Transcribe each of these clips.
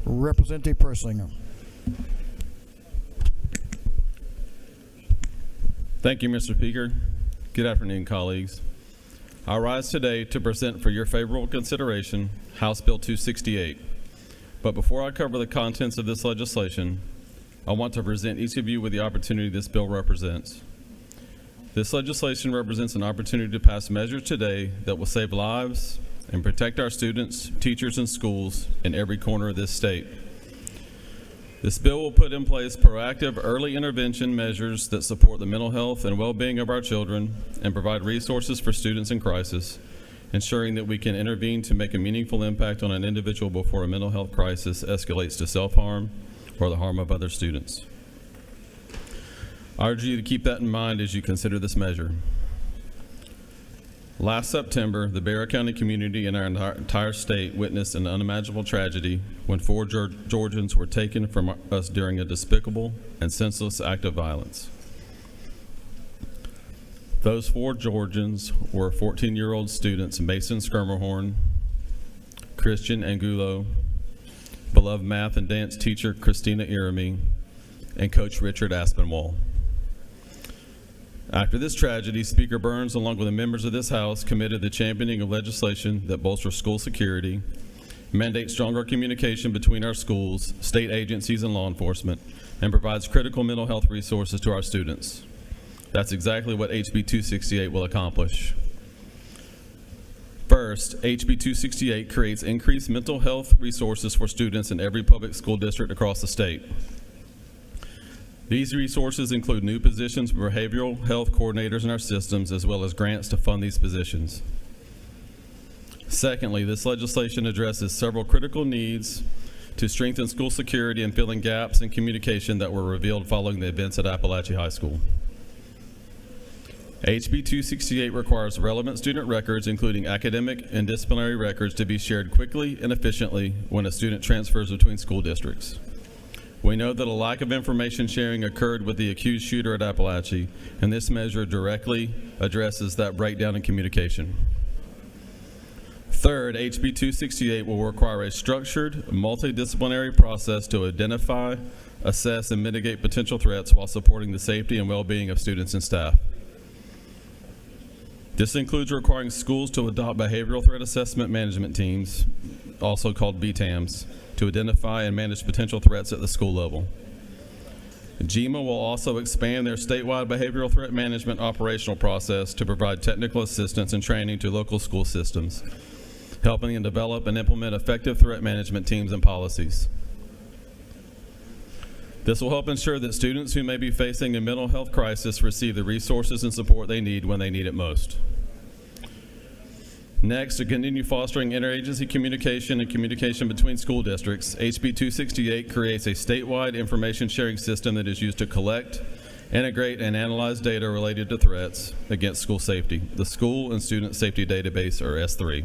Representative Persinger. Thank you, Mr. Speaker. Good afternoon, colleagues. I rise today to present for your favorable consideration House Bill 268. But before I cover the contents of this legislation, I want to present each of you with the opportunity this bill represents. This legislation represents an opportunity to pass measures today that will save lives and protect our students, teachers, and schools in every corner of this state. This bill will put in place proactive early intervention measures that support the mental health and well-being of our children and provide resources for students in crisis, ensuring that we can intervene to make a meaningful impact on an individual before a mental health crisis escalates to self-harm or the harm of other students. I urge you to keep that in mind as you consider this measure. Last September, the Bexar County community and our entire state witnessed an unimaginable tragedy when 4 Georgians were taken from us during a despicable and senseless act of violence. Those 4 Georgians were 14-year-old students Mason Skirmerhorn, Christian Angulo, beloved math and dance teacher Christina Irami, and Coach Richard Aspinwall. After this tragedy, Speaker Burns, along with the members of this House, committed the championing of legislation that bolsters school security, mandates stronger communication between our schools, state agencies, and law enforcement, and provides critical mental health resources to our students. That's exactly what HB 268 will accomplish. First, HB 268 creates increased mental health resources for students in every public school district across the state. These resources include new positions for behavioral health coordinators in our systems, as well as grants to fund these positions. Secondly, this legislation addresses several critical needs to strengthen school security and fill in gaps in communication that were revealed following the events at Appalachia High School. HB 268 requires relevant student records, including academic and disciplinary records, to be shared quickly and efficiently when a student transfers between school districts. We know that a lack of information sharing occurred with the accused shooter at Appalachia, and this measure directly addresses that breakdown in communication. Third, HB 268 will require a structured, multidisciplinary process to identify, assess, and mitigate potential threats while supporting the safety and well-being of students and staff. This includes requiring schools to adopt behavioral threat assessment management teams, also called BTAMs, to identify and manage potential threats at the school level. GEMA will also expand their statewide behavioral threat management operational process to provide technical assistance and training to local school systems, helping them develop and implement effective threat management teams and policies. This will help ensure that students who may be facing a mental health crisis receive the resources and support they need when they need it most. Next, to continue fostering interagency communication and communication between school districts, HB 268 creates a statewide information sharing system that is used to collect, integrate, and analyze data related to threats against school safety, the School and Student Safety Database, or S3.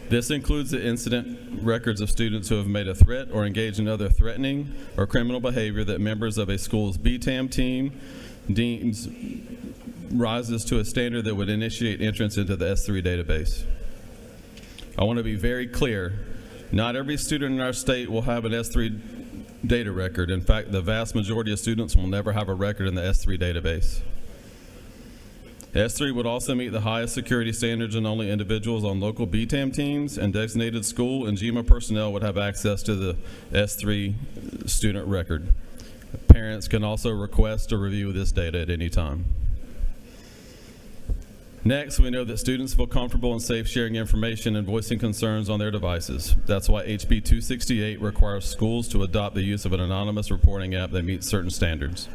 This includes the incident records of students who have made a threat or engaged in other threatening or criminal behavior that members of a school's BTAM team deems rises to a standard that would initiate entrance into the S3 database. I want to be very clear. Not every student in our state will have an S3 data record. In fact, the vast majority of students will never have a record in the S3 database. S3 would also meet the highest security standards, and only individuals on local BTAM teams and designated school and GEMA personnel would have access to the S3 student record. Parents can also request a review of this data at any time. Next, we know that students feel comfortable and safe sharing information and voicing concerns on their devices. That's why HB 268 requires schools to adopt the use of an anonymous reporting app that meets certain standards.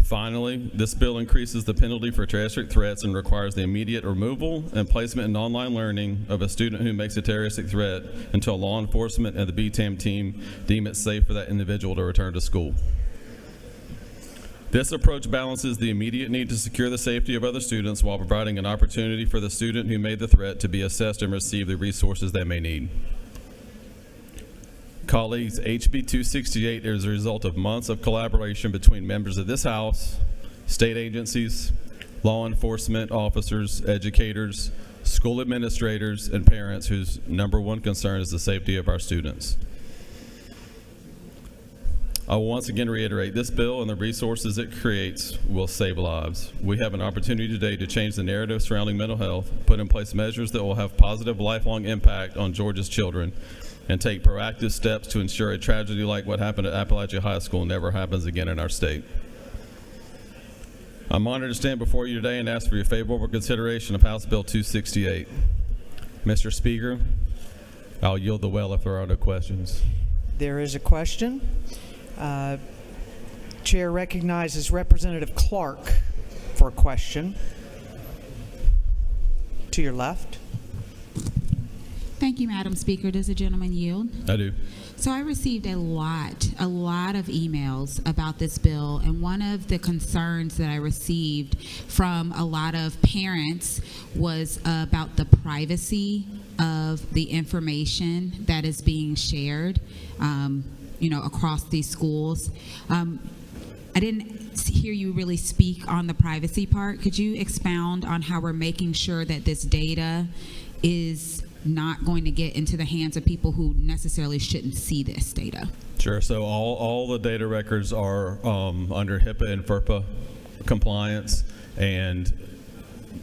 Finally, this bill increases the penalty for terroristic threats and requires the immediate removal and placement in online learning of a student who makes a terroristic threat until law enforcement and the BTAM team deem it safe for that individual to return to school. This approach balances the immediate need to secure the safety of other students while providing an opportunity for the student who made the threat to be assessed and receive the resources they may need. Colleagues, HB 268 is a result of months of collaboration between members of this House, state agencies, law enforcement officers, educators, school administrators, and parents whose number one concern is the safety of our students. I will once again reiterate, this bill and the resources it creates will save lives. We have an opportunity today to change the narrative surrounding mental health, put in place measures that will have positive lifelong impact on Georgia's children, and take proactive steps to ensure a tragedy like what happened at Appalachia High School never happens again in our state. I'm honored to stand before you today and ask for your favorable consideration of House Bill 268. Mr. Speaker, I'll yield the well if there are no questions. There is a question. Chair recognizes Representative Clark for a question. To your left. Thank you, Madam Speaker. Does the gentleman yield? I do. So I received a lot of emails about this bill, and one of the concerns that I received from a lot of parents was about the privacy of the information that is being shared, across these schools. I didn't hear you really speak on the privacy part. Could you expound on how we're making sure that this data is not going to get into the hands of people who necessarily shouldn't see this data? Sure. So all the data records are under HIPAA and FERPA compliance, and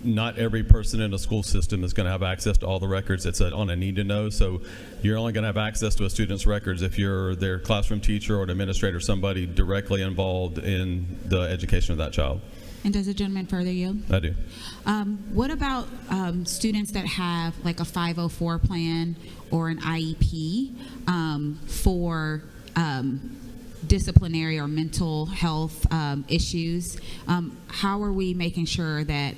not every person in the school system is going to have access to all the records. It's on a need to know. So you're only going to have access to a student's records if you're their classroom teacher or an administrator, somebody directly involved in the education of that child. And does the gentleman further yield? I do. What about students that have like a 504 plan or an IEP for disciplinary or mental health issues? How are we making sure that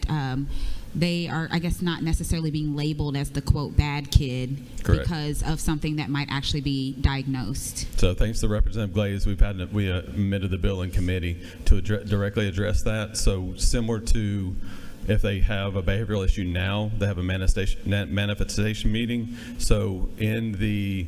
they are, I guess, not necessarily being labeled as the, quote, bad kid? Correct. Because of something that might actually be diagnosed? So thanks to Representative Glaze, we amended the bill in committee to directly address that. So similar to if they have a behavioral issue now, they have a manifestation meeting. So in the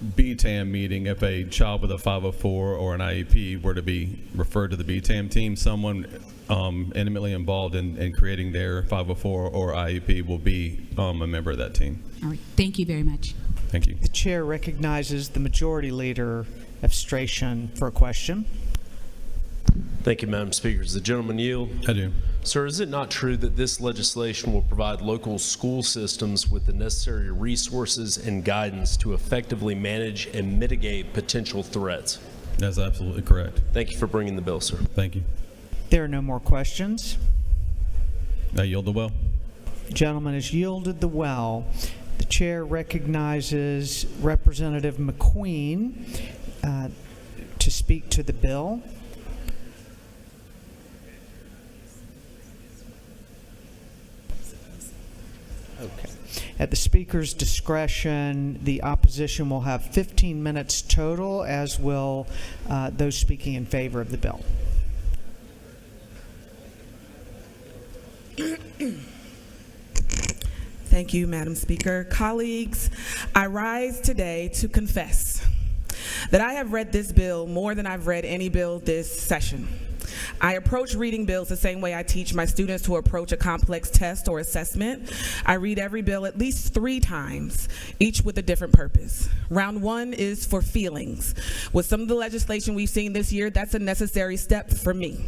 BTAM meeting, if a child with a 504 or an IEP were to be referred to the BTAM team, someone intimately involved in creating their 504 or IEP will be a member of that team. All right. Thank you very much. Thank you. The chair recognizes the Majority Leader of Stration for a question. Thank you, Madam Speaker. Does the gentleman yield? I do. Sir, is it not true that this legislation will provide local school systems with the necessary resources and guidance to effectively manage and mitigate potential threats? That's absolutely correct. Thank you for bringing the bill, sir. Thank you. There are no more questions. I yield the well. The gentleman has yielded the well. The chair recognizes Representative McQueen to speak to the bill. Okay. At the Speaker's discretion, the opposition will have 15 minutes total, as will those speaking in favor of the bill. Thank you, Madam Speaker. Colleagues, I rise today to confess that I have read this bill more than I've read any bill this session. I approach reading bills the same way I teach my students to approach a complex test or assessment. I read every bill at least 3 times, each with a different purpose. Round 1 is for feelings. With some of the legislation we've seen this year, that's a necessary step for me.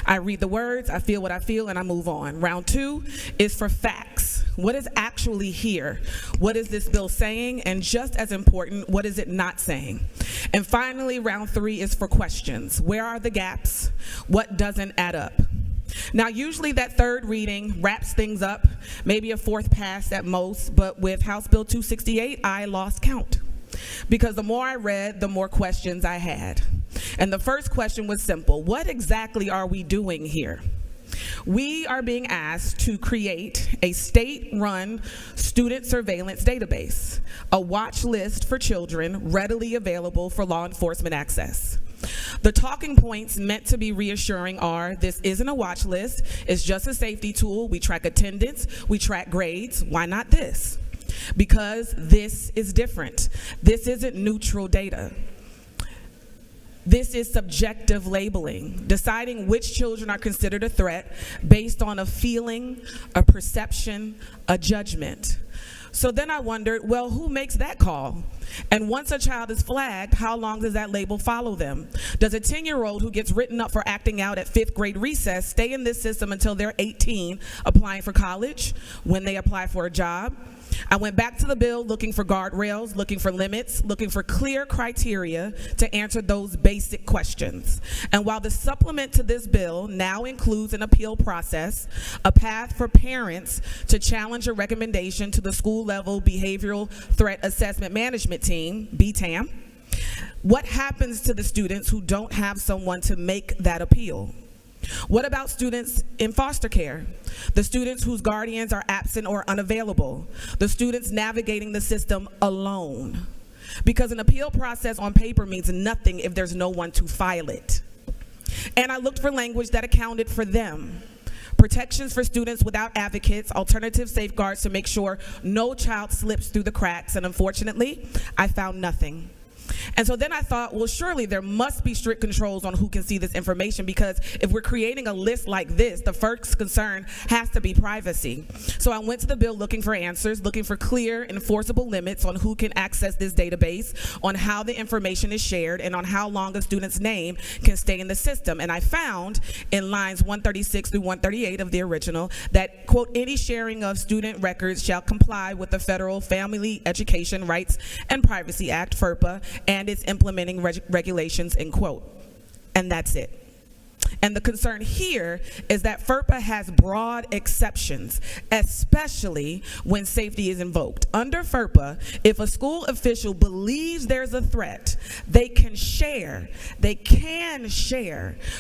I read the words, I feel what I feel, and I move on. Round 2 is for facts. What is actually here? What is this bill saying? And just as important, what is it not saying? And finally, round 3 is for questions. Where are the gaps? What doesn't add up? Now, usually that third reading wraps things up, maybe a 4th pass at most, but with House Bill 268, I lost count. Because the more I read, the more questions I had. And the first question was simple. What exactly are we doing here? We are being asked to create a state-run student surveillance database, a watch list for children readily available for law enforcement access. The talking points meant to be reassuring are, this isn't a watch list, it's just a safety tool. We track attendance, we track grades. Why not this? Because this is different. This isn't neutral data. This is subjective labeling, deciding which children are considered a threat based on a feeling, a perception, a judgment. So then I wondered, well, who makes that call? And once a child is flagged, how long does that label follow them? Does a 10-year-old who gets written up for acting out at 5th grade recess stay in this system until they're 18, applying for college, when they apply for a job? I went back to the bill looking for guardrails, looking for limits, looking for clear criteria to answer those basic questions. And while the supplement to this bill now includes an appeal process, a path for parents to challenge a recommendation to the school-level Behavioral Threat Assessment Management Team, BTAM, what happens to the students who don't have someone to make that appeal? What about students in foster care? The students whose guardians are absent or unavailable? The students navigating the system alone? Because an appeal process on paper means nothing if there's no one to file it. And I looked for language that accounted for them. Protections for students without advocates, alternative safeguards to make sure no child slips through the cracks, and unfortunately, I found nothing. And so then I thought, well, surely there must be strict controls on who can see this information, because if we're creating a list like this, the first concern has to be privacy. So I went to the bill looking for answers, looking for clear, enforceable limits on who can access this database, on how the information is shared, and on how long a student's name can stay in the system. And I found in lines 136 through 138 of the original that, quote, any sharing of student records shall comply with the Federal Family Education Rights and Privacy Act, FERPA, and its implementing regulations, end quote. And that's it. And the concern here is that FERPA has broad exceptions, especially when safety is invoked. Under FERPA, if a school official believes there's a threat, they can share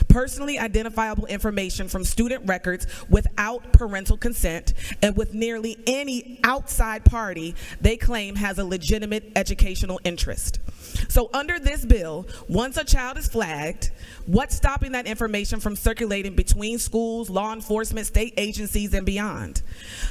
personally identifiable information from student records without parental consent and with nearly any outside party they claim has a legitimate educational interest. So under this bill, once a child is flagged, what's stopping that information from circulating between schools, law enforcement, state agencies, and beyond?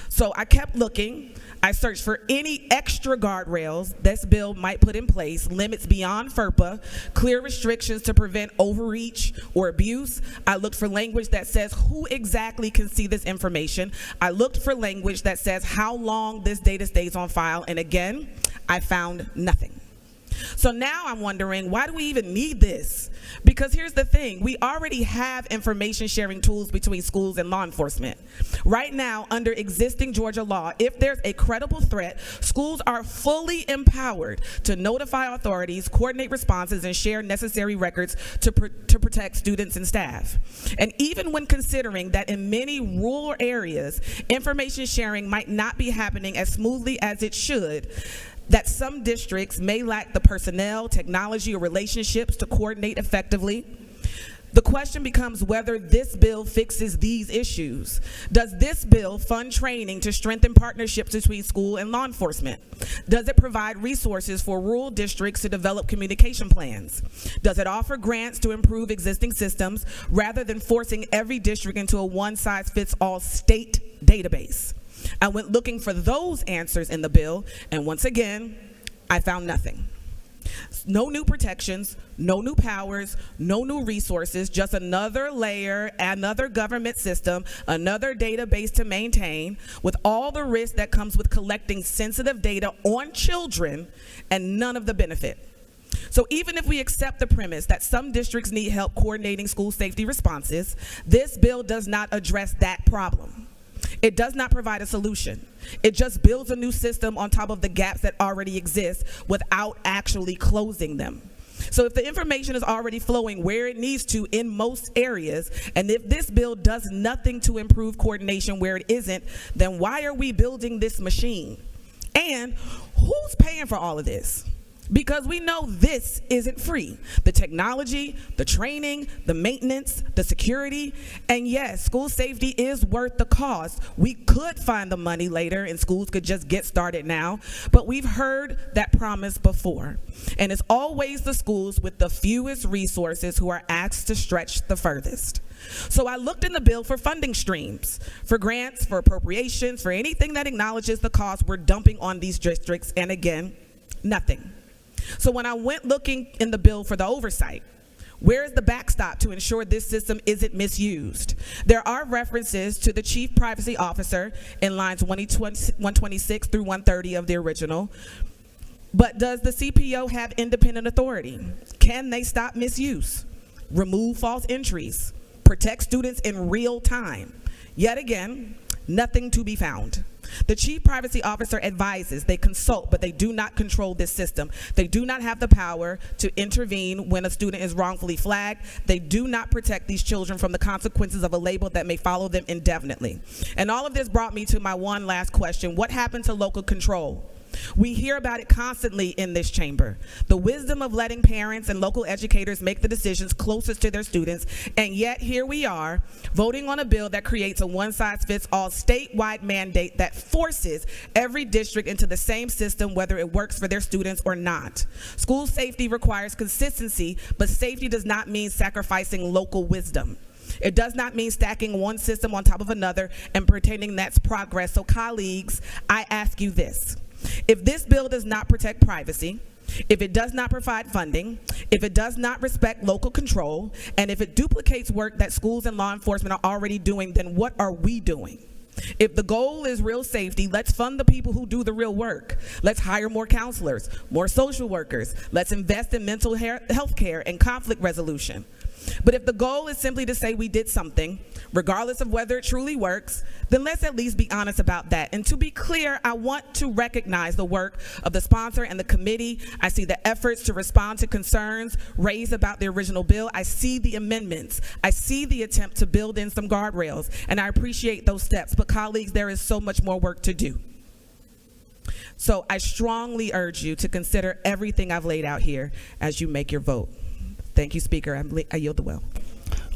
So I kept looking. I searched for any extra guardrails this bill might put in place, limits beyond FERPA, clear restrictions to prevent overreach or abuse. I looked for language that says who exactly can see this information. I looked for language that says how long this data stays on file, and again, I found nothing. So now I'm wondering, why do we even need this? Because here's the thing, we already have information sharing tools between schools and law enforcement. Right now, under existing Georgia law, if there's a credible threat, schools are fully empowered to notify authorities, coordinate responses, and share necessary records to protect students and staff. And even when considering that in many rural areas, information sharing might not be happening as smoothly as it should, that some districts may lack the personnel, technology, or relationships to coordinate effectively. The question becomes whether this bill fixes these issues. Does this bill fund training to strengthen partnerships between school and law enforcement? Does it provide resources for rural districts to develop communication plans? Does it offer grants to improve existing systems rather than forcing every district into a one-size-fits-all state database? I went looking for those answers in the bill, and once again, I found nothing. No new protections, no new powers, no new resources, just another layer, another government system, another database to maintain, with all the risk that comes with collecting sensitive data on children and none of the benefit. So even if we accept the premise that some districts need help coordinating school safety responses, this bill does not address that problem. It does not provide a solution. It just builds a new system on top of the gaps that already exist without actually closing them. So if the information is already flowing where it needs to in most areas, and if this bill does nothing to improve coordination where it isn't, then why are we building this machine? And who's paying for all of this? Because we know this isn't free. The technology, the training, the maintenance, the security, and yes, school safety is worth the cost. We could find the money later and schools could just get started now, but we've heard that promise before. And it's always the schools with the fewest resources who are asked to stretch the furthest. So I looked in the bill for funding streams, for grants, for appropriations, for anything that acknowledges the cost we're dumping on these districts, and again, nothing. So when I went looking in the bill for the oversight, Where is the backstop to ensure this system isn't misused? There are references to the Chief Privacy Officer in lines 126 through 130 of the original. But does the CPO have independent authority? Can they stop misuse, remove false entries, protect students in real time? Yet again, nothing to be found. The Chief Privacy Officer advises, they consult, but they do not control this system. They do not have the power to intervene when a student is wrongfully flagged. They do not protect these children from the consequences of a label that may follow them indefinitely. And all of this brought me to my one last question. What happened to local control? We hear about it constantly in this chamber. The wisdom of letting parents and local educators make the decisions closest to their students, and yet here we are voting on a bill that creates a one-size-fits-all statewide mandate that forces every district into the same system, whether it works for their students or not. School safety requires consistency, but safety does not mean sacrificing local wisdom. It does not mean stacking one system on top of another and pretending that's progress. So colleagues, I ask you this. If this bill does not protect privacy, if it does not provide funding, if it does not respect local control, and if it duplicates work that schools and law enforcement are already doing, then what are we doing? If the goal is real safety, let's fund the people who do the real work. Let's hire more counselors, more social workers. Let's invest in mental health care and conflict resolution. But if the goal is simply to say we did something, regardless of whether it truly works, then let's at least be honest about that. And to be clear, I want to recognize the work of the sponsor and the committee. I see the efforts to respond to concerns raised about the original bill. I see the amendments. I see the attempt to build in some guardrails, and I appreciate those steps. But colleagues, there is so much more work to do. So I strongly urge you to consider everything I've laid out here as you make your vote. Thank you, Speaker. I yield the will.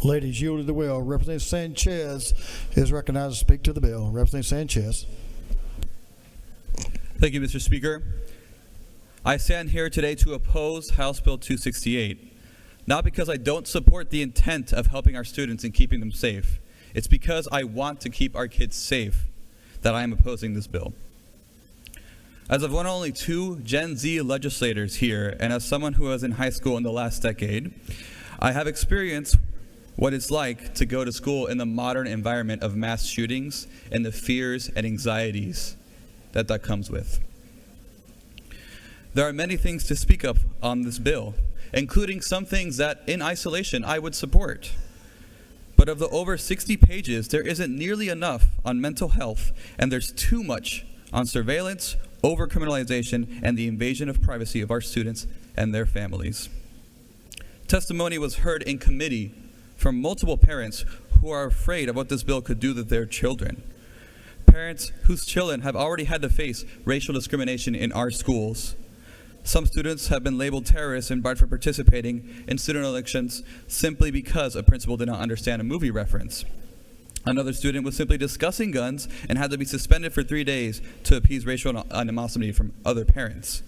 Ladies, yielded the will. Representative Sanchez is recognized to speak to the bill. Representative Sanchez. Thank you, Mr. Speaker. I stand here today to oppose House Bill 268, not because I don't support the intent of helping our students and keeping them safe. It's because I want to keep our kids safe that I am opposing this bill. As of one of only 2 Gen Z legislators here, and as someone who was in high school in the last decade, I have experienced what it's like to go to school in the modern environment of mass shootings and the fears and anxieties that comes with. There are many things to speak of on this bill, including some things that in isolation I would support. But of the over 60 pages, there isn't nearly enough on mental health, and there's too much on surveillance, overcriminalization, and the invasion of privacy of our students and their families. Testimony was heard in committee from multiple parents who are afraid of what this bill could do to their children. Parents whose children have already had to face racial discrimination in our schools. Some students have been labeled terrorists and barred for participating in student elections simply because a principal did not understand a movie reference. Another student was simply discussing guns and had to be suspended for 3 days to appease racial animosity from other parents.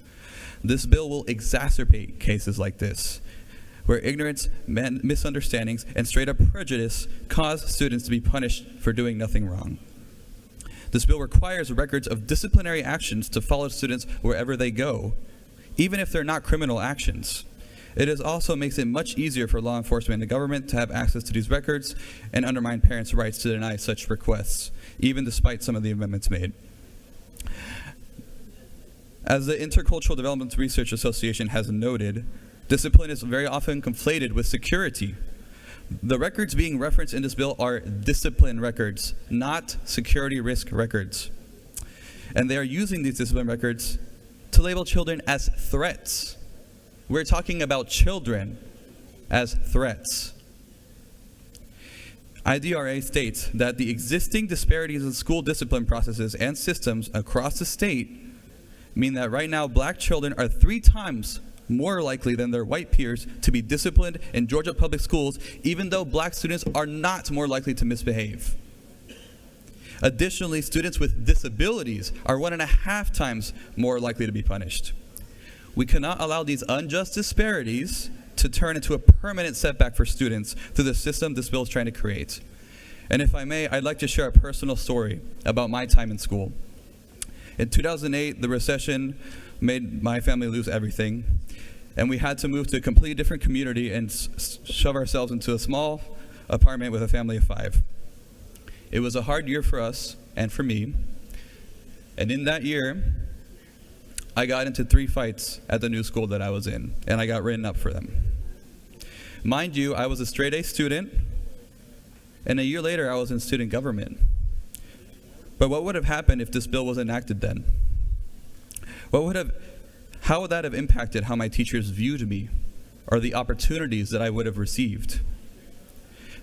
This bill will exacerbate cases like this, where ignorance, misunderstandings, and straight-up prejudice cause students to be punished for doing nothing wrong. This bill requires records of disciplinary actions to follow students wherever they go, even if they're not criminal actions. It also makes it much easier for law enforcement and the government to have access to these records and undermine parents' rights to deny such requests, even despite some of the amendments made. As the Intercultural Development Research Association has noted, discipline is very often conflated with security. The records being referenced in this bill are discipline records, not security risk records. And they are using these discipline records to label children as threats. We're talking about children as threats. IDRA states that the existing disparities in school discipline processes and systems across the state mean that right now black children are 3 times more likely than their white peers to be disciplined in Georgia public schools, even though black students are not more likely to misbehave. Additionally, students with disabilities are 1.5 times more likely to be punished. We cannot allow these unjust disparities to turn into a permanent setback for students through the system this bill is trying to create. And if I may, I'd like to share a personal story about my time in school. In 2008, the recession made my family lose everything. and we had to move to a completely different community and shove ourselves into a small apartment with a family of 5. It was a hard year for us and for me, and in that year, I got into 3 fights at the new school that I was in, and I got written up for them. Mind you, I was a straight A student, and a year later I was in student government. But what would have happened if this bill was enacted then? How would that have impacted how my teachers viewed me or the opportunities that I would have received?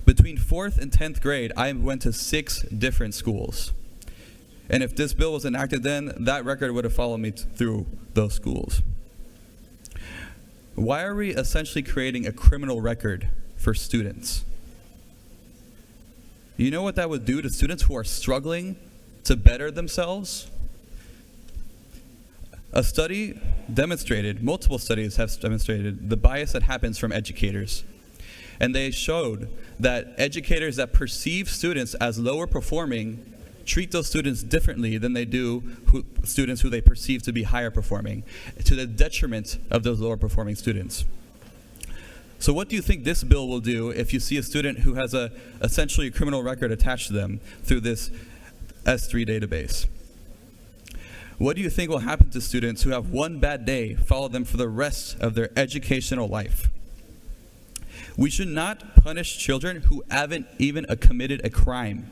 Between 4th and 10th grade, I went to 6 different schools. And if this bill was enacted then, that record would have followed me through those schools. Why are we essentially creating a criminal record for students? You know what that would do to students who are struggling to better themselves? Multiple studies have demonstrated the bias that happens from educators. And they showed that educators that perceive students as lower performing treat those students differently than they do students who they perceive to be higher performing, to the detriment of those lower performing students. So what do you think this bill will do if you see a student who has essentially a criminal record attached to them through this S3 database? What do you think will happen to students who have one bad day follow them for the rest of their educational life? We should not punish children who haven't even committed a crime.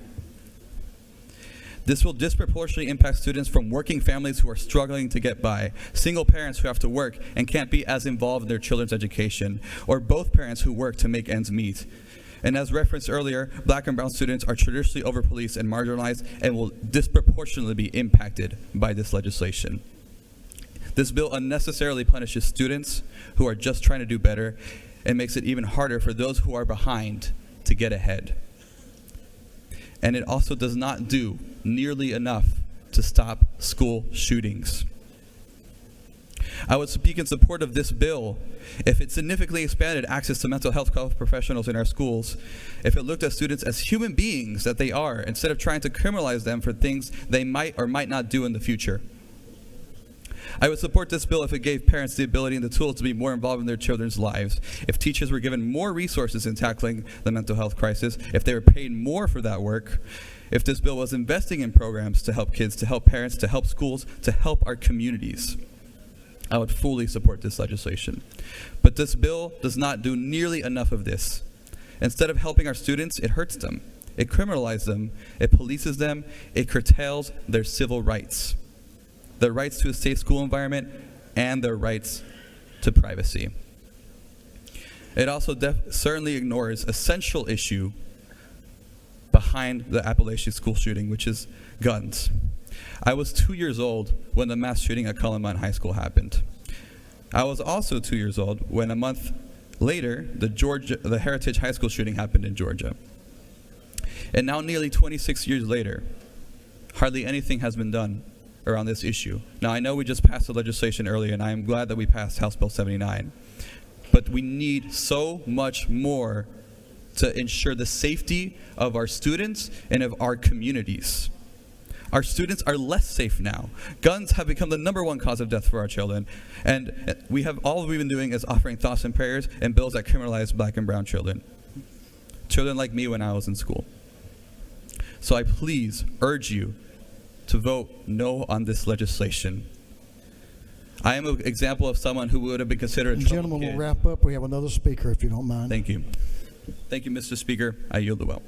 This will disproportionately impact students from working families who are struggling to get by, single parents who have to work and can't be as involved in their children's education, or both parents who work to make ends meet. And as referenced earlier, Black and brown students are traditionally over-policed and marginalized and will disproportionately be impacted by this legislation. This bill unnecessarily punishes students who are just trying to do better and makes it even harder for those who are behind to get ahead. And it also does not do nearly enough to stop school shootings. I would speak in support of this bill if it significantly expanded access to mental health professionals in our schools, if it looked at students as human beings that they are, instead of trying to criminalize them for things they might or might not do in the future. I would support this bill if it gave parents the ability and the tools to be more involved in their children's lives, if teachers were given more resources in tackling the mental health crisis, if they were paid more for that work, if this bill was investing in programs to help kids, to help parents, to help schools, to help our communities. I would fully support this legislation. But this bill does not do nearly enough of this. Instead of helping our students, it hurts them. It criminalizes them. It polices them. It curtails their civil rights. Their rights to a safe school environment and their rights to privacy. It also certainly ignores a central issue behind the Appalachian school shooting, which is guns. I was 2 years old when the mass shooting at Columbine High School happened. I was also 2 years old when a month later, the Heritage High School shooting happened in Georgia. And now nearly 26 years later, hardly anything has been done around this issue. Now, I know we just passed the legislation earlier, and I am glad that we passed House Bill 79. But we need so much more to ensure the safety of our students and of our communities. Our students are less safe now. Guns have become the #1 cause of death for our children. And all we've been doing is offering thoughts and prayers and bills that criminalize Black and brown children. Children like me when I was in school. So I please urge you to vote no on this legislation. I am an example of someone who would have been considered a troubled Gentlemen, kid. we'll wrap up. We have another speaker, if you don't mind. Thank you. Thank you, Mr. Speaker. I yield the well.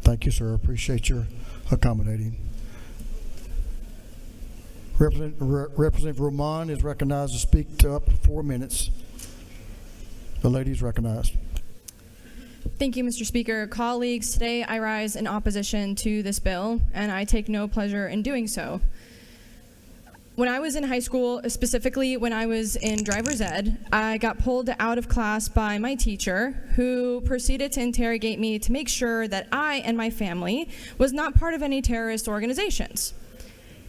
Thank you, sir. Appreciate your accommodating. Representative Roman is recognized to speak to up to 4 minutes. The lady is recognized. Thank you, Mr. Speaker. Colleagues, today I rise in opposition to this bill, and I take no pleasure in doing so. When I was in high school, specifically when I was in driver's ed, I got pulled out of class by my teacher, who proceeded to interrogate me to make sure that I and my family was not part of any terrorist organizations.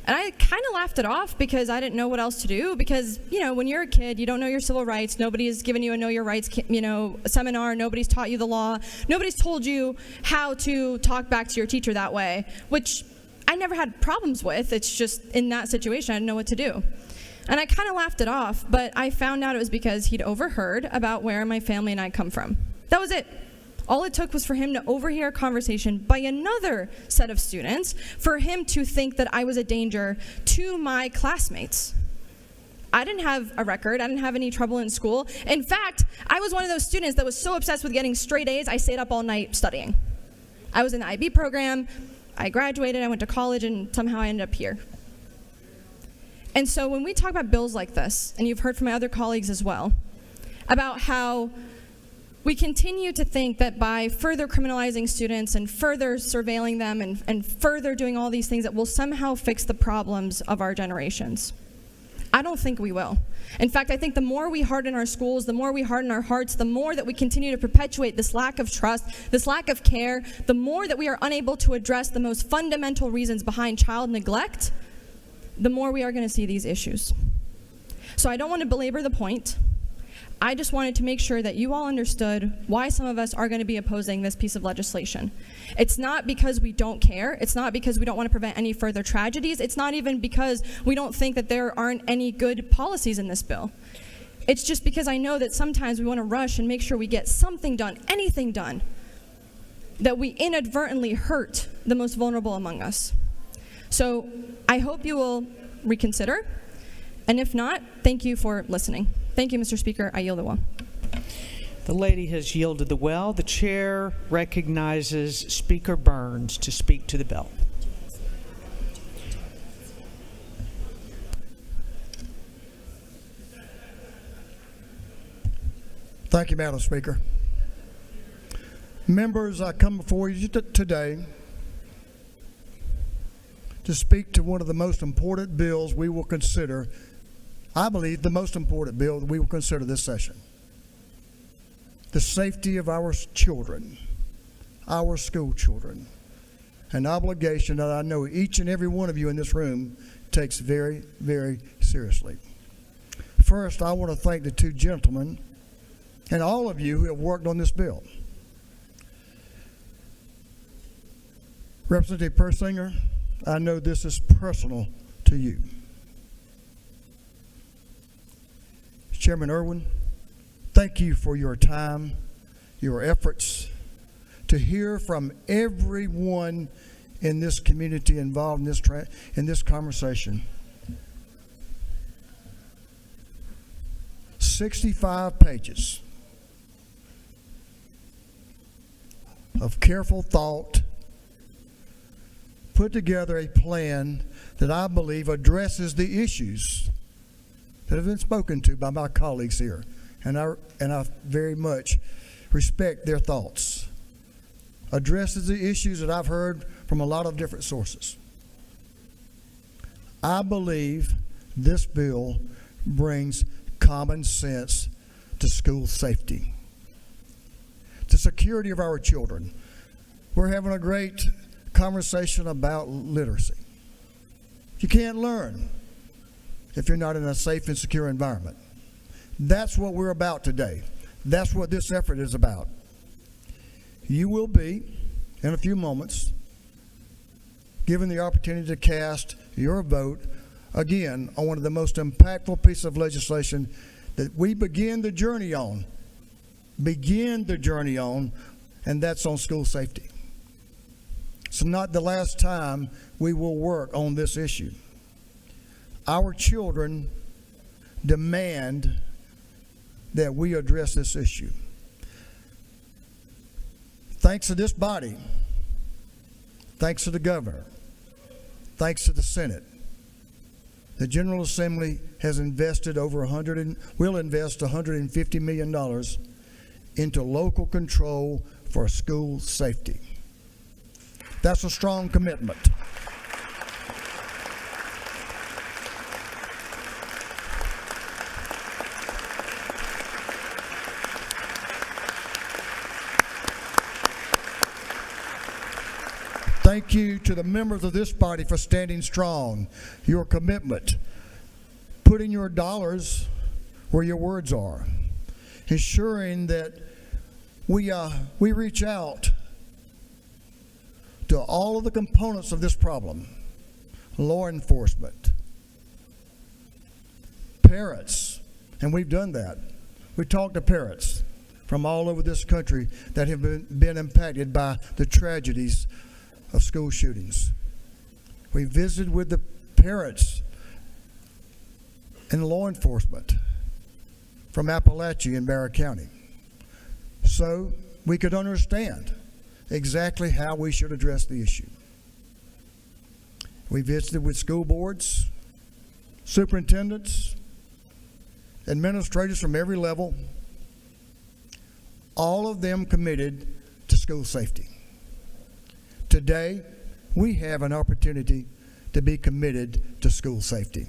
And I kind of laughed it off because I didn't know what else to do, because, when you're a kid, you don't know your civil rights. Nobody's given you a Know Your Rights, seminar. Nobody's taught you the law. Nobody's told you how to talk back to your teacher that way, which I never had problems with. It's just in that situation, I didn't know what to do. And I kind of laughed it off, but I found out it was because he'd overheard about where my family and I come from. That was it. All it took was for him to overhear a conversation by another set of students for him to think that I was a danger to my classmates. I didn't have a record. I didn't have any trouble in school. In fact, I was one of those students that was so obsessed with getting straight A's, I stayed up all night studying. I was in the IB program. I graduated. I went to college, and somehow I ended up here. And so when we talk about bills like this, and you've heard from my other colleagues as well, about how we continue to think that by further criminalizing students and further surveilling them and further doing all these things that will somehow fix the problems of our generations. I don't think we will. In fact, I think the more we harden our schools, the more we harden our hearts, the more that we continue to perpetuate this lack of trust, this lack of care, the more that we are unable to address the most fundamental reasons behind child neglect, the more we are going to see these issues. So I don't want to belabor the point. I just wanted to make sure that you all understood why some of us are going to be opposing this piece of legislation. It's not because we don't care. It's not because we don't want to prevent any further tragedies. It's not even because we don't think that there aren't any good policies in this bill. It's just because I know that sometimes we want to rush and make sure we get something done, anything done, that we inadvertently hurt the most vulnerable among us. So I hope you will reconsider. And if not, thank you for listening. Thank you, Mr. Speaker. I yield the well. The lady has yielded the well. The chair recognizes Speaker Burns to speak to the bill. Thank you, Madam Speaker. Members, I come before you today to speak to one of the most important bills we will consider. I believe the most important bill that we will consider this session. The safety of our children, our school children, an obligation that I know each and every one of you in this room takes very, very seriously. First, I want to thank the two gentlemen and all of you who have worked on this bill. Representative Persinger, I know this is personal to you. Chairman Irwin, thank you for your time, your efforts, to hear from everyone in this community involved in this conversation. 65 pages of careful thought, put together a plan that I believe addresses the issues that have been spoken to by my colleagues here, and I very much respect their thoughts. Addresses the issues that I've heard from a lot of different sources. I believe this bill brings common sense to school safety, to security of our children. We're having a great conversation about literacy. You can't learn if you're not in a safe and secure environment. That's what we're about today. That's what this effort is about. You will be, in a few moments, given the opportunity to cast your vote, again, on one of the most impactful pieces of legislation that we begin the journey on, and that's on school safety. It's not the last time we will work on this issue. Our children demand that we address this issue. Thanks to this body, thanks to the governor, thanks to the Senate, the General Assembly has invested will invest $150 million into local control for school safety. That's a strong commitment. Thank you to the members of this body for standing strong, your commitment, putting your dollars where your words are, ensuring that we reach out to all of the components of this problem: law enforcement, parents, and we've done that. We talked to parents from all over this country that have been impacted by the tragedies of school shootings. We visited with the parents and law enforcement from Appalachia and Barrow County, so we could understand exactly how we should address the issue. We visited with school boards, superintendents, administrators from every level, all of them committed to school safety. Today, we have an opportunity to be committed to school safety.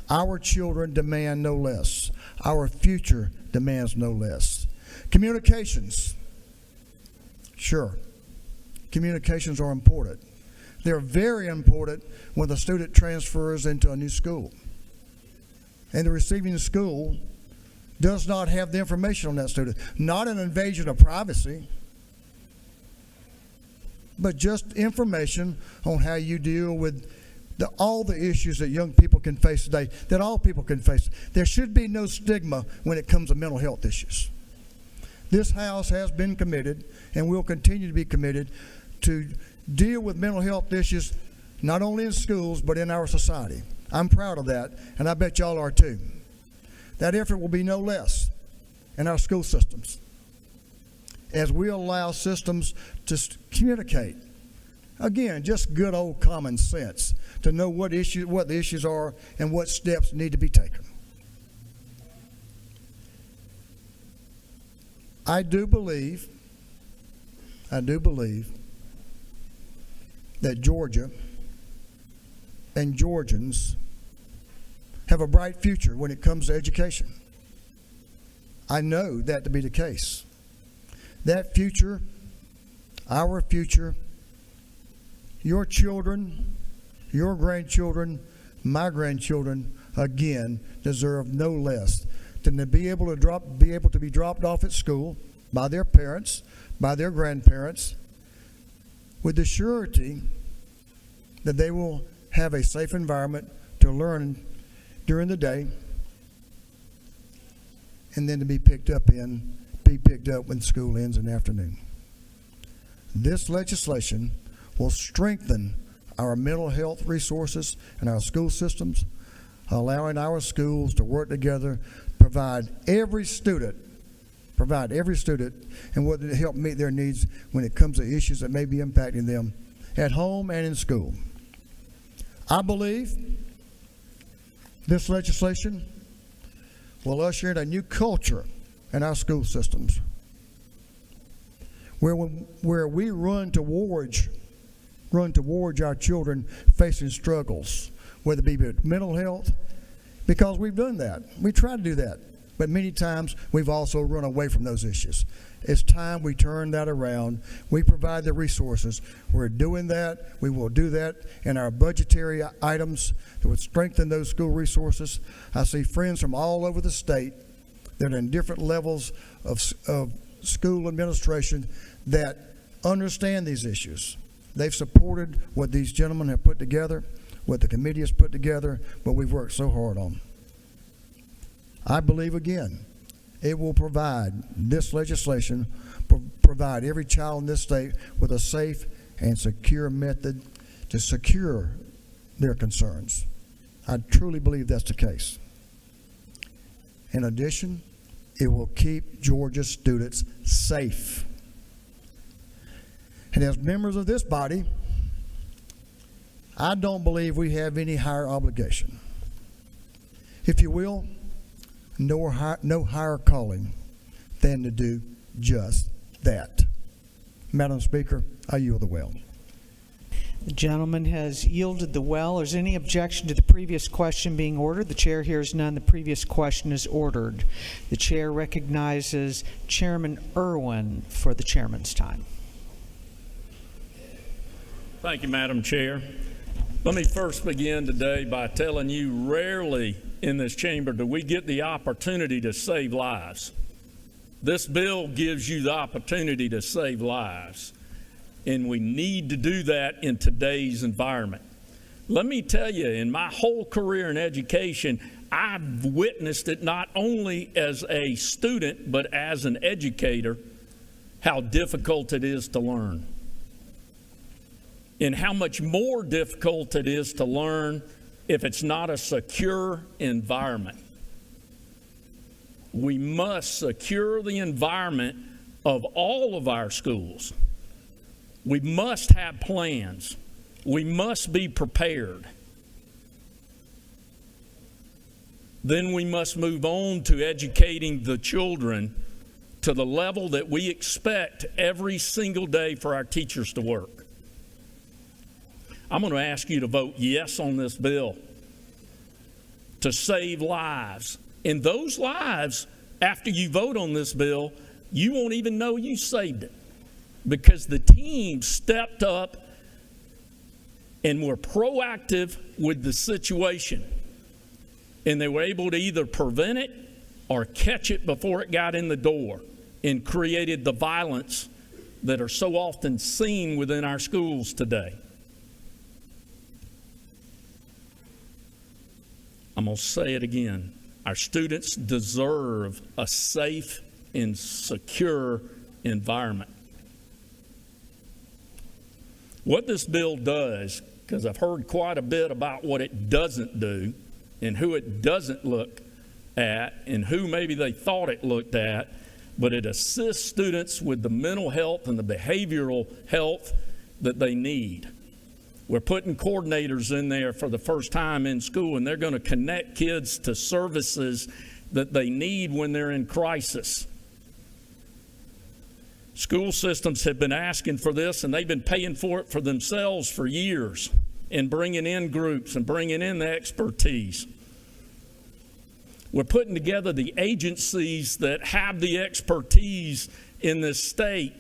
Our children demand no less. Our future demands no less. Communications. Sure, communications are important. They're very important when the student transfers into a new school, and the receiving school does not have the information on that student. Not an invasion of privacy, but just information on how you deal with all the issues that young people can face today, that all people can face. There should be no stigma when it comes to mental health issues. This House has been committed and will continue to be committed to deal with mental health issues not only in schools but in our society. I'm proud of that, and I bet y'all are too. That effort will be no less in our school systems as we allow systems to communicate. Again, just good old common sense to know what the issues are and what steps need to be taken. I do believe that Georgia and Georgians have a bright future when it comes to education. I know that to be the case. That future, our future, your children, your grandchildren, my grandchildren, again, deserve no less than to be able to be dropped off at school by their parents, by their grandparents, with the surety that they will have a safe environment to learn during the day, and then to be picked up when school ends in the afternoon. This legislation will strengthen our mental health resources in our school systems, allowing our schools to work together, provide every student and what to help meet their needs when it comes to issues that may be impacting them at home and in school. I believe this legislation will usher in a new culture in our school systems where we run towards our children facing struggles, whether it be with mental health, because we've done that. We try to do that, but many times we've also run away from those issues. It's time we turn that around. We provide the resources. We're doing that. We will do that in our budgetary items that would strengthen those school resources. I see friends from all over the state that are in different levels of school administration that understand these issues. They've supported what these gentlemen have put together, what the committee has put together, what we've worked so hard on. I believe, again, it will provide, this legislation, provide every child in this state with a safe and secure method to secure their concerns. I truly believe that's the case. In addition, it will keep Georgia's students safe. And as members of this body, I don't believe we have any higher obligation, if you will, no higher calling than to do just that. Madam Speaker, I yield the well. The gentleman has yielded the well. Is there any objection to the previous question being ordered? The chair hears none. The previous question is ordered. The chair recognizes Chairman Irwin for the chairman's time. Thank you, Madam Chair. Let me first begin today by telling you, rarely in this chamber do we get the opportunity to save lives. This bill gives you the opportunity to save lives, and we need to do that in today's environment. Let me tell you, in my whole career in education, I've witnessed it not only as a student, but as an educator, how difficult it is to learn. And how much more difficult it is to learn if it's not a secure environment. We must secure the environment of all of our schools. We must have plans. We must be prepared. Then we must move on to educating the children to the level that we expect every single day for our teachers to work. I'm going to ask you to vote yes on this bill to save lives. And those lives, after you vote on this bill, you won't even know you saved it, because the team stepped up and were proactive with the situation. And they were able to either prevent it or catch it before it got in the door and created the violence that are so often seen within our schools today. I'm going to say it again. Our students deserve a safe and secure environment. What this bill does, because I've heard quite a bit about what it doesn't do and who it doesn't look at and who maybe they thought it looked at, but it assists students with the mental health and the behavioral health that they need. We're putting coordinators in there for the first time in school, and they're going to connect kids to services that they need when they're in crisis. School systems have been asking for this, and they've been paying for it for themselves for years and bringing in groups and bringing in the expertise. We're putting together the agencies that have the expertise in this state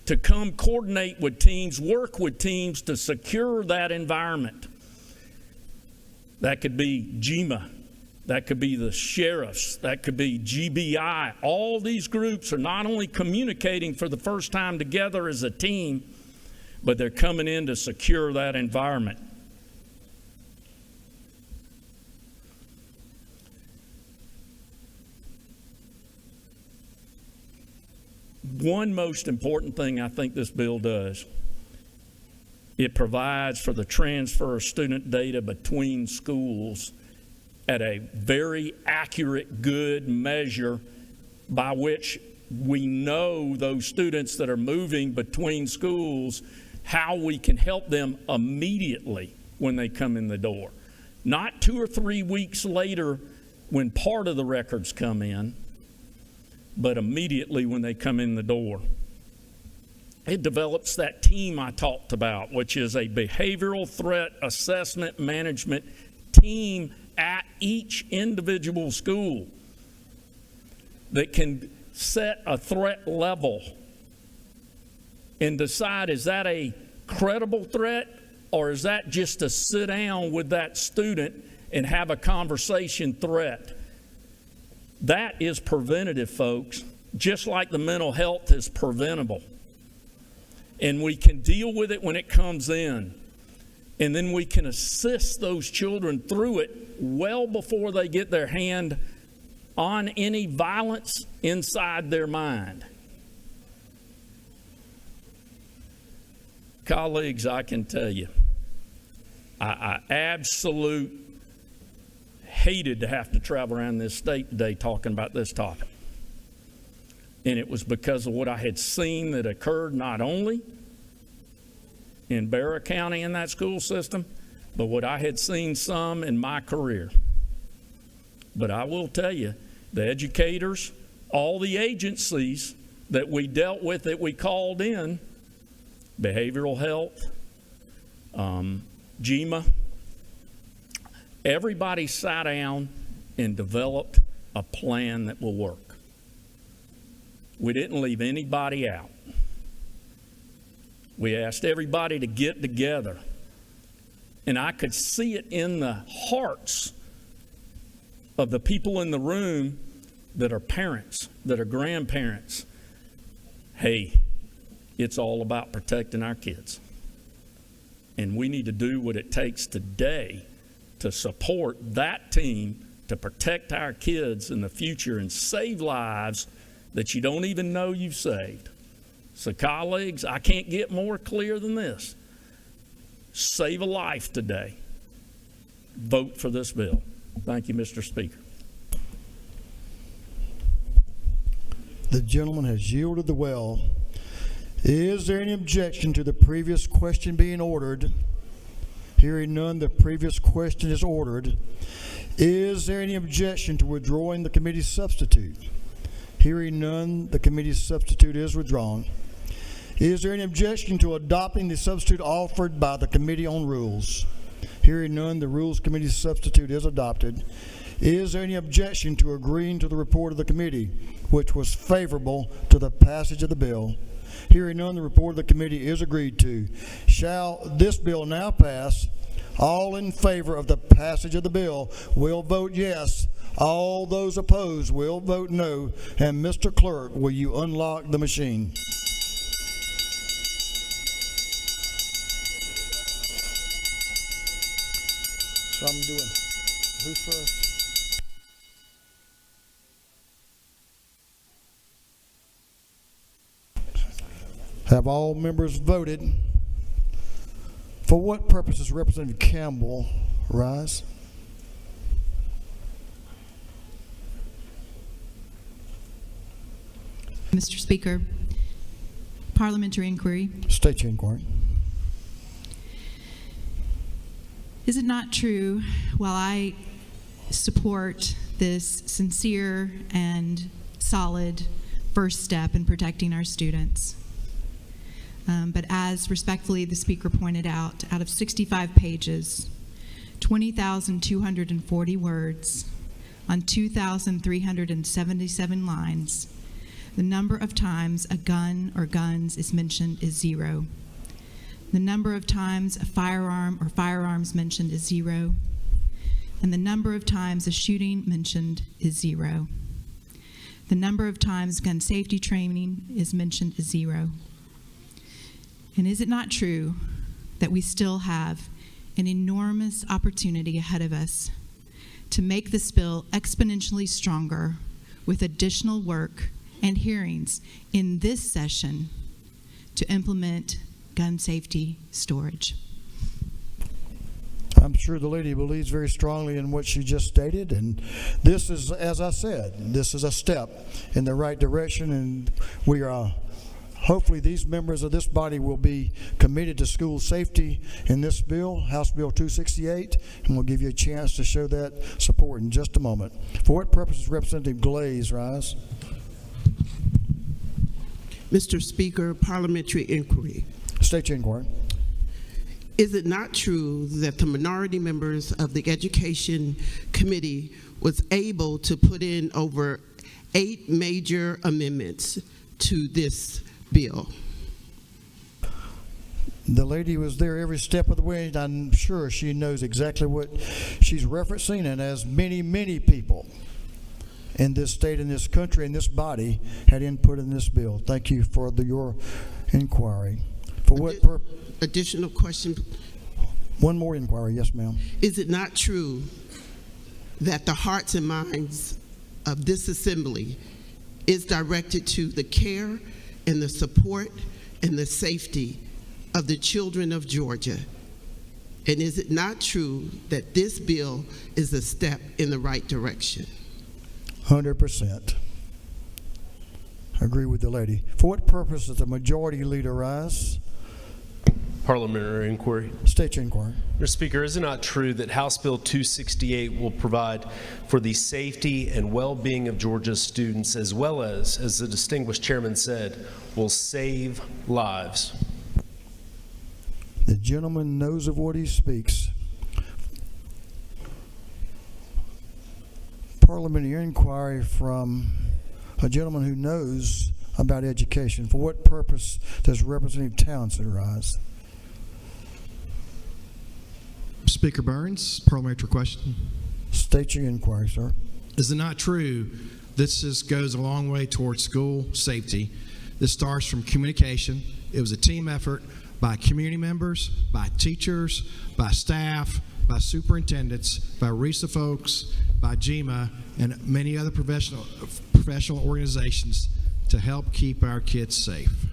to come coordinate with teams, work with teams to secure that environment. That could be GMA, that could be the sheriffs, that could be GBI. All these groups are not only communicating for the first time together as a team, but they're coming in to secure that environment. One most important thing I think this bill does, it provides for the transfer of student data between schools at a very accurate, good measure by which we know those students that are moving between schools, how we can help them immediately when they come in the door. Not 2 or 3 weeks later when part of the records come in, but immediately when they come in the door. It develops that team I talked about, which is a behavioral threat assessment management team at each individual school that can set a threat level and decide, is that a credible threat, or is that just to sit down with that student and have a conversation threat? That is preventative, folks, just like the mental health is preventable. And we can deal with it when it comes in. And then we can assist those children through it well before they get their hand on any violence inside their mind. Colleagues, I can tell you, I absolutely hated to have to travel around this state today talking about this topic. And it was because of what I had seen that occurred not only in Barrow County in that school system, but what I had seen some in my career. But I will tell you, the educators, all the agencies that we dealt with, that we called in, behavioral health, GMA, everybody sat down and developed a plan that will work. We didn't leave anybody out. We asked everybody to get together. And I could see it in the hearts of the people in the room that are parents, that are grandparents. Hey, it's all about protecting our kids. And we need to do what it takes today to support that team to protect our kids in the future and save lives that you don't even know you've saved. So colleagues, I can't get more clear than this. Save a life today. Vote for this bill. Thank you, Mr. Speaker. The gentleman has yielded the well. Is there any objection to the previous question being ordered? Hearing none, the previous question is ordered. Is there any objection to withdrawing the committee's substitute? Hearing none, the committee's substitute is withdrawn. Is there any objection to adopting the substitute offered by the Committee on Rules? Hearing none, the Rules Committee's substitute is adopted. Is there any objection to agreeing to the report of the committee, which was favorable to the passage of the bill? Hearing none, the report of the committee is agreed to. Shall this bill now pass? All in favor of the passage of the bill will vote yes. All those opposed will vote no. And Mr. Clerk, will you unlock the machine? So I'm doing, who's first? Have all members voted? For what purposes, Representative Campbell rise? Mr. Speaker, parliamentary inquiry. State your inquiry. Is it not true, while I support this sincere and solid first step in protecting our students, but as respectfully the Speaker pointed out of 65 pages, 20,240 words on 2,377 lines, the number of times a gun or guns is mentioned is 0. The number of times a firearm or firearms mentioned is 0. And the number of times a shooting mentioned is 0. The number of times gun safety training is mentioned is 0. And is it not true that we still have an enormous opportunity ahead of us to make this bill exponentially stronger with additional work and hearings in this session to implement gun safety storage? I'm sure the lady believes very strongly in what she just stated, and this is, as I said, this is a step in the right direction, and we are hopefully these members of this body will be committed to school safety in this bill, House Bill 268, and we'll give you a chance to show that support in just a moment. For what purposes, Representative Glaze rise? Mr. Speaker, parliamentary inquiry. State your inquiry. Is it not true that the minority members of the Education Committee was able to put in over 8 major amendments to this bill? The lady was there every step of the way, and I'm sure she knows exactly what she's referencing, and as many, many people in this state, in this country, in this body had input in this bill. Thank you for your inquiry. For what additional question? One more inquiry, yes, ma'am. Is it not true that the hearts and minds of this assembly is directed to the care and the support and the safety of the children of Georgia? And is it not true that this bill is a step in the right direction? 100%. I agree with the lady. For what purpose does the majority leader rise? Parliamentary inquiry. State your inquiry. Mr. Speaker, is it not true that House Bill 268 will provide for the safety and well-being of Georgia's students, as well as the distinguished chairman said, will save lives? The gentleman knows of what he speaks. Parliamentary inquiry from a gentleman who knows about education. For what purpose does Representative Townsend rise? Speaker Burns, parliamentary question. State your inquiry, sir. Is it not true this just goes a long way towards school safety? This starts from communication. It was a team effort by community members, by teachers, by staff, by superintendents, by RESA folks, by GMA and many other professional organizations to help keep our kids safe.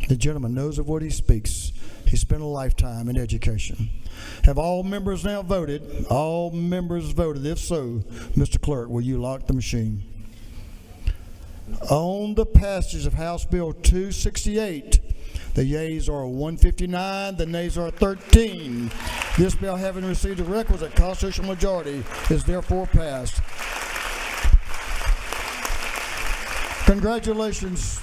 The gentleman knows of what he speaks. He spent a lifetime in education. Have all members now voted? All members voted. If so, Mr. Clerk, will you lock the machine? On the passage of House Bill 268, the yeas are 159, the nays are 13. This bill, having received the requisite constitutional majority, is therefore passed. Congratulations